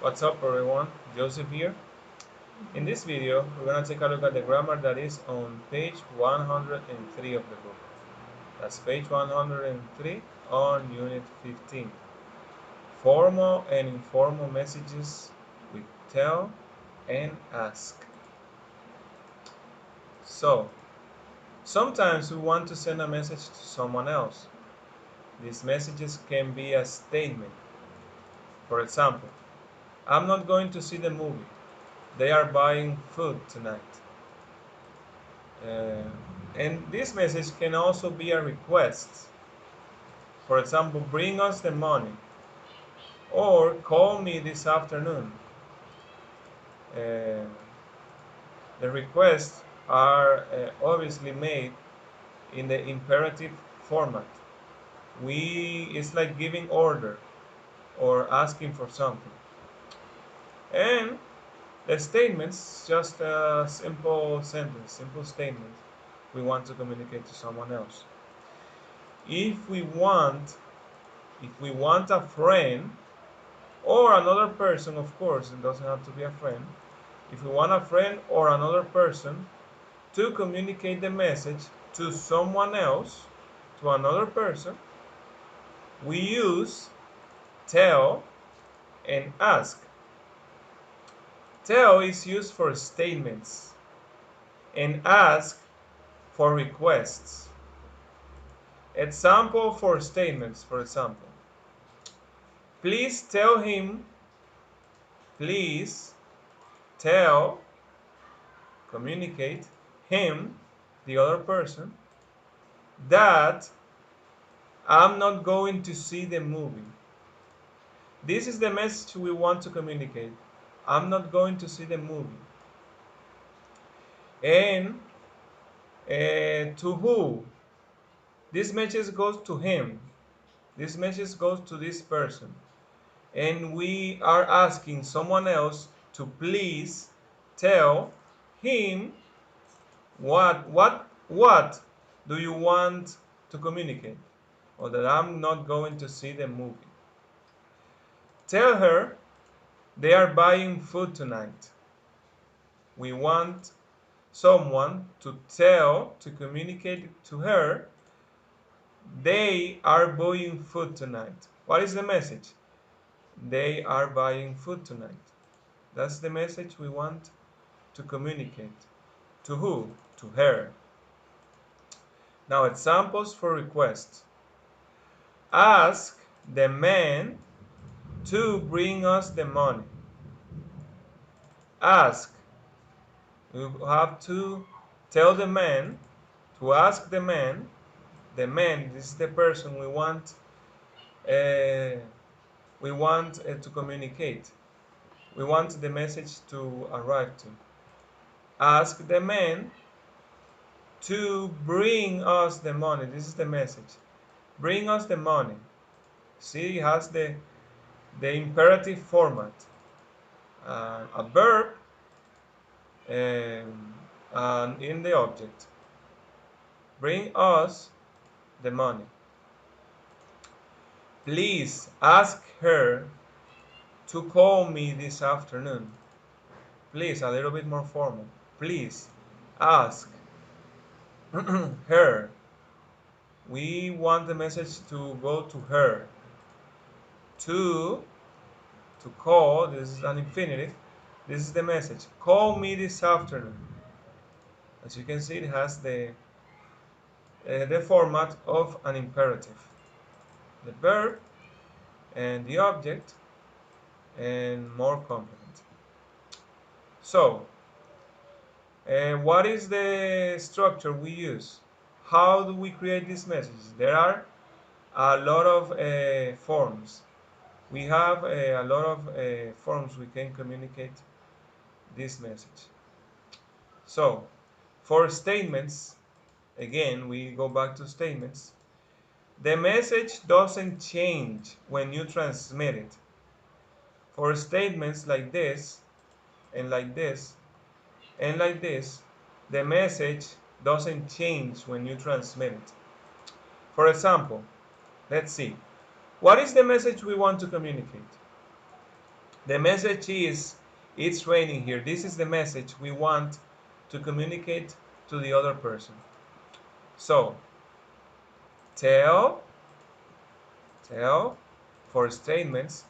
What's up everyone, Joseph here. In this video, we're going to take a look at the grammar that is on page 103 of the book. That's page 103 on unit 15. Formal and informal messages with tell and ask. So, sometimes we want to send a message to someone else. These messages can be a statement. For example, I'm not going to see the movie. They are buying food tonight. Uh, and this message can also be a request. For example, bring us the money or call me this afternoon. Uh, the requests are obviously made in the imperative format. It's like giving order or asking for something. And the statements just a simple sentence, simple statement we want to communicate to someone else. If we want if we want a friend or another person, of course, it doesn't have to be a friend. If we want a friend or another person to communicate the message to someone else, to another person, we use tell and ask. Tell is used for statements and ask for requests. Example for statements, for example, please tell him, please tell, communicate him, the other person, that I'm not going to see the movie. This is the message we want to communicate. I'm not going to see the movie. And to who? This message goes to him. This message goes to this person. And we are asking someone else to please tell him what do you want to communicate? Or that I'm not going to see the movie. Tell her they are buying food tonight. We want someone to communicate to her they are buying food tonight. What is the message? They are buying food tonight. That's the message we want to communicate. To who? To her. Now, examples for requests. Ask the man to bring us the money. Ask. We have to tell the man, to ask the man, this is the person uh, we want to communicate. We want the message to arrive to. Ask the man to bring us the money. This is the message. Bring us the money. See, it has the imperative format. A verb and in the object. Bring us the money. Please ask her to call me this afternoon. Please, a little bit more formal. Please ask her. We want the message to go to her. To to call, this is an infinitive. This is the message. Call me this afternoon. As you can see, it has the format of an imperative. The verb and the object and more complement. So, what is the structure we use? How do we create these messages? There are a lot of forms. We have a lot of forms we can communicate this message. So, for statements, again, we go back to statements. The message doesn't change when you transmit it. For statements like this, and like this, and like this, the message doesn't change when you transmit it. For example, let's see. What is the message we want to communicate? The message is, it's raining here. This is the message we want to communicate to the other person. So, tell, for statements,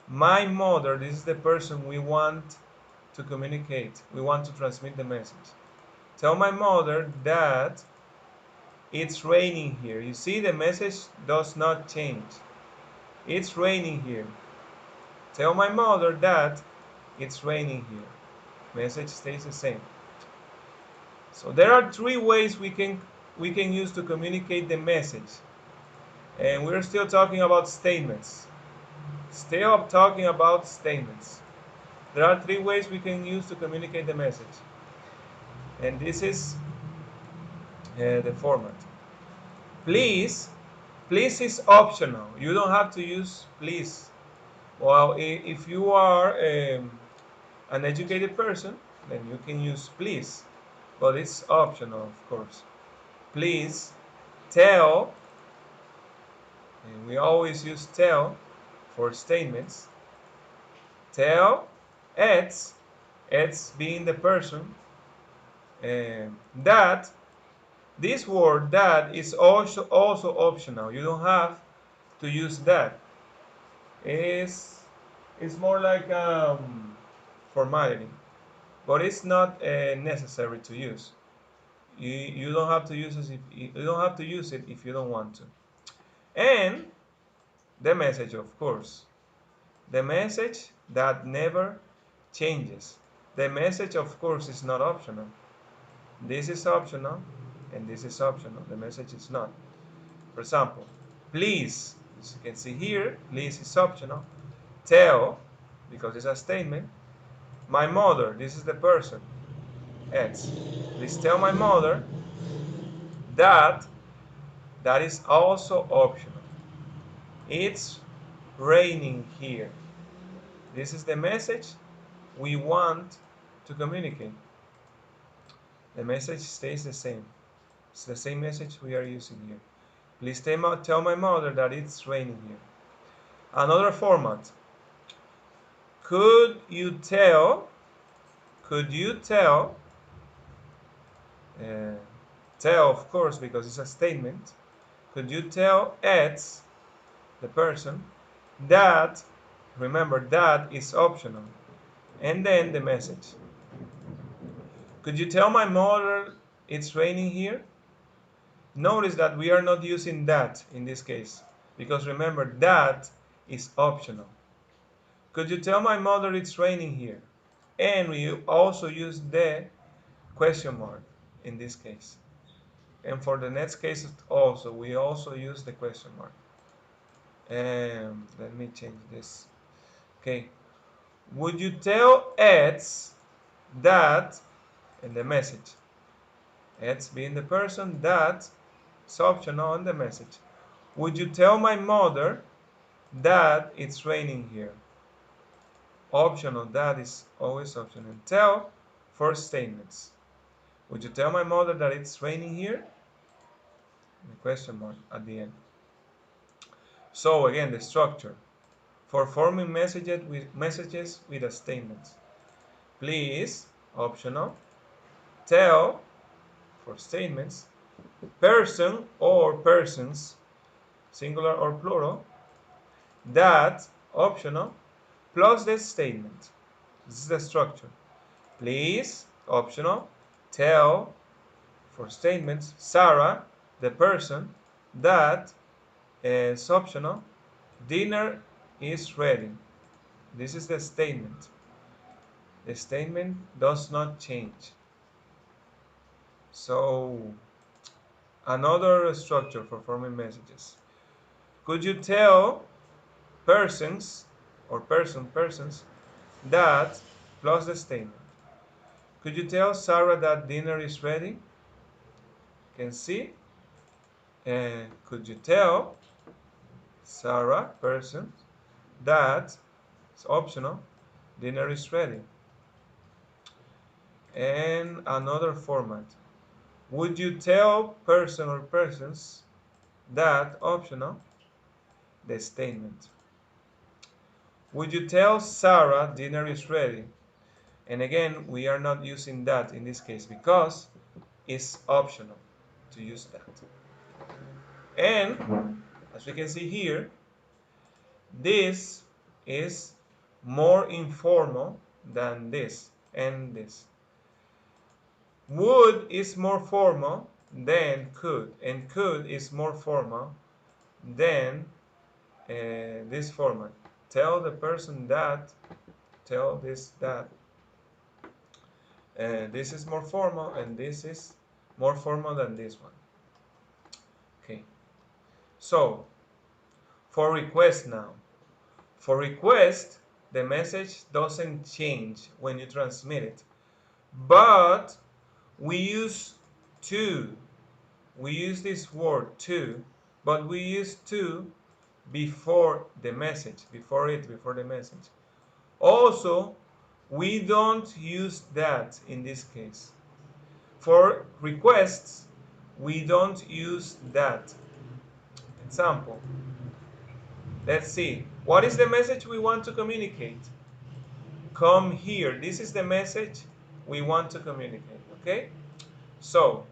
my mother, this is the person we want to communicate. We want to transmit the message. Tell my mother that it's raining here. You see, the message does not change. It's raining here. Tell my mother that it's raining here. Message stays the same. So there are three ways we can use to communicate the message. And we're still talking about statements. Still talking about statements. There are three ways we can use to communicate the message. And this is the format. Please, please is optional. You don't have to use please. Well, if you are an educated person, then you can use please, but it's optional, of course. Please tell, and we always use tell for statements. Tell Eds, Eds being the person, that this word that is also optional. You don't have to use that. It's more like formality, but it's not necessary to use. You don't have to use it if you don't have to use it if you don't want to. And the message, of course, the message that never changes. The message, of course, is not optional. This is optional, and this is optional. The message is not. For example, please, as you can see here, please is optional. Tell, because it's a statement. My mother, this is the person. X. Please tell my mother that that is also optional. It's raining here. This is the message we want to communicate. The message stays the same. It's the same message we are using here. Please tell my mother that it's raining here. Another format. Could you tell? Could you tell? Uh, Tell, of course, because it's a statement. Could you tell Ed, the person, that, remember, that is optional, and then the message. Could you tell my mother it's raining here? Notice that we are not using that in this case, because remember, that is optional. Could you tell my mother it's raining here? And we also use the question mark in this case. And for the next case also, we also use the question mark. And let me change this. Okay. Would you tell Eds that, in the message, Eds being the person, that is optional on the message. Would you tell my mother that it's raining here? Optional, that is always optional. Tell for statements. Would you tell my mother that it's raining here? The question mark at the end. So again, the structure for forming messages with a statement. Please, optional. Tell for statements. Person or persons, singular or plural. That, optional, plus the statement. This is the structure. Please, optional. Tell for statements. Sarah, the person. That is optional. Dinner is ready. This is the statement. The statement does not change. So, another structure for forming messages. Could you tell persons or persons that plus the statement? Could you tell Sarah that dinner is ready? Can see. And could you tell Sarah, person, that it's optional, dinner is ready? And another format. Would you tell person or persons that optional, the statement? Would you tell Sarah dinner is ready? And again, we are not using that in this case because it's optional to use that. And as we can see here, this is more informal than this and this. Would is more formal than could, and could is more formal than this format. Tell the person that, tell this that. This is more formal and this is more formal than this one. Okay, so for request now. For request, the message doesn't change when you transmit it, but we use to. We use this word to, but we use to before the message, before the message. Also, we don't use that in this case. For requests, we don't use that. Example, let's see. What is the message we want to communicate? Come here. This is the message we want to communicate, okay? So,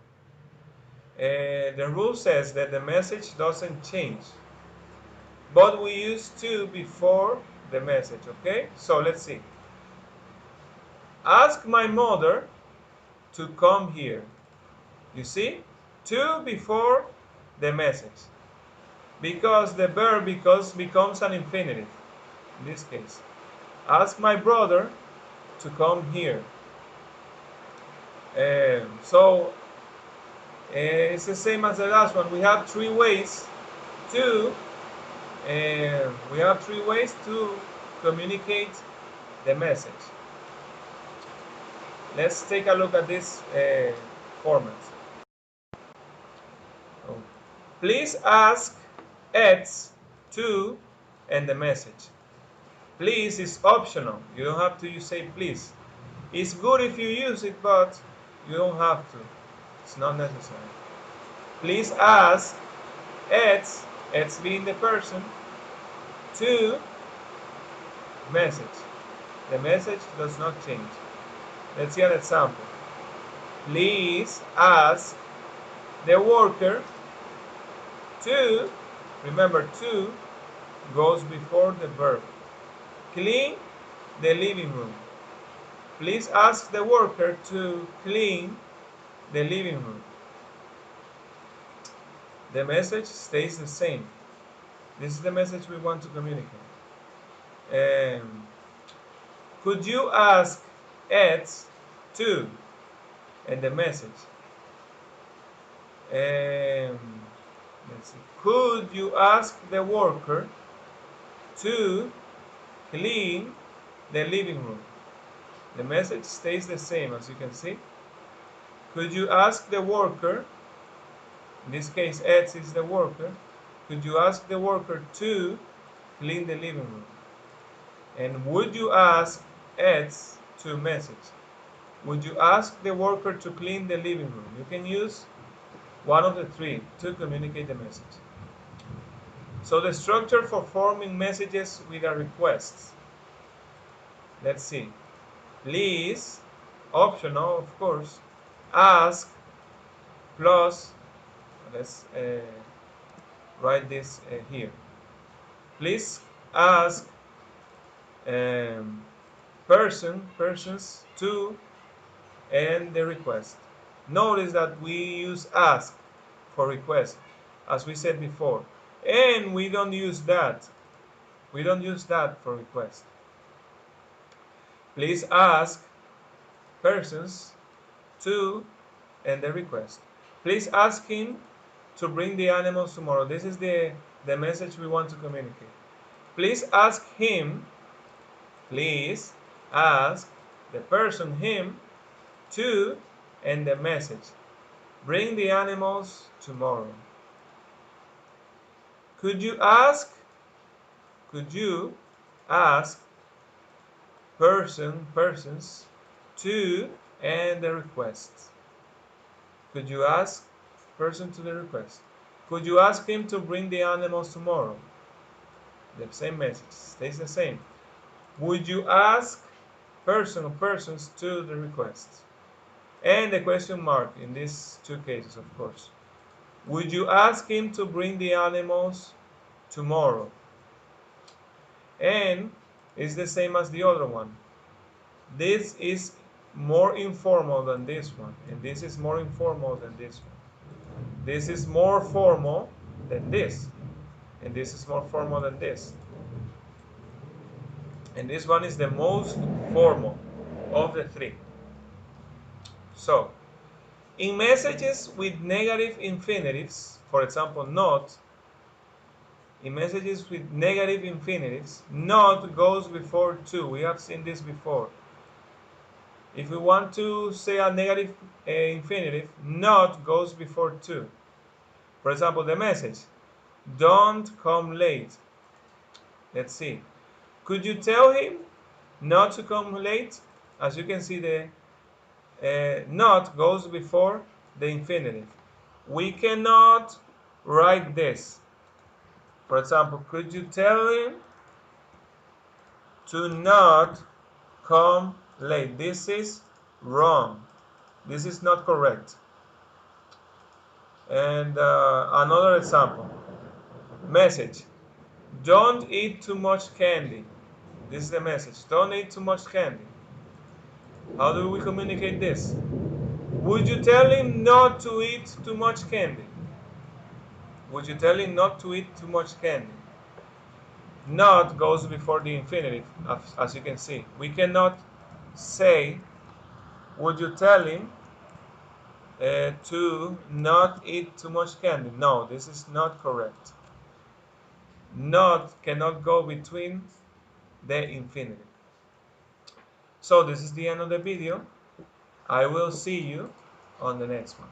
the rule says that the message doesn't change, but we use to before the message, okay? So, let's see. Ask my mother to come here. You see? To before the message. Because the verb becomes an infinitive in this case. Ask my brother to come here. So it's the same as the last one. We have three ways to communicate the message. Let's take a look at this format. Oh. Please ask X to and the message. Please is optional. You don't have to say please. It's good if you use it, but you don't have to. It's not necessary. Please ask X being the person, to message. The message does not change. Let's see an example. Please ask the worker to, remember to goes before the verb. Clean the living room. Please ask the worker to clean the living room. The message stays the same. This is the message we want to communicate. Could you ask Ed to, and the message. Let's see. Could you ask the worker to clean the living room? The message stays the same, as you can see. Could you ask the worker, in this case Ed is the worker, could you ask the worker to clean the living room? And would you ask Ed to message? Would you ask the worker to clean the living room? You can use one of the three to communicate the message. So the structure for forming messages with a request. Let's see. Please, optional of course, ask plus, let's write this here. Please ask persons to, and the request. Notice that we use ask for request, as we said before, and we don't use that. We don't use that for request. Please ask persons to, and the request. Please ask him to bring the animals tomorrow. This is the message we want to communicate. Please ask him, please ask the person, him, to, and the message. Bring the animals tomorrow. Could you ask persons to, and the request? Could you ask person to the request? Could you ask him to bring the animals tomorrow? The same message stays the same. Would you ask person or persons to the request? And the question mark in these two cases, of course. Would you ask him to bring the animals tomorrow? And it's the same as the other one. This is more informal than this one, and this is more informal than this one. This is more formal than this, and this is more formal than this. And this one is the most formal of the three. So, in messages with negative infinitives, for example, not, in messages with negative infinitives, not goes before to. We have seen this before. If we want to say a negative infinitive, not goes before to. For example, the message, don't come late. Let's see. Could you tell him not to come late? As you can see, the not goes before the infinitive. We cannot write this. For example, could you tell him to not come late? This is wrong. This is not correct. And another example, message, don't eat too much candy. This is the message, don't eat too much candy. How do we communicate this? Would you tell him not to eat too much candy? Would you tell him not to eat too much candy? Not goes before the infinitive, as you can see. We cannot say, would you tell him to not eat too much candy? No, this is not correct. Not cannot go between the infinitive. So this is the end of the video. I will see you on the next one.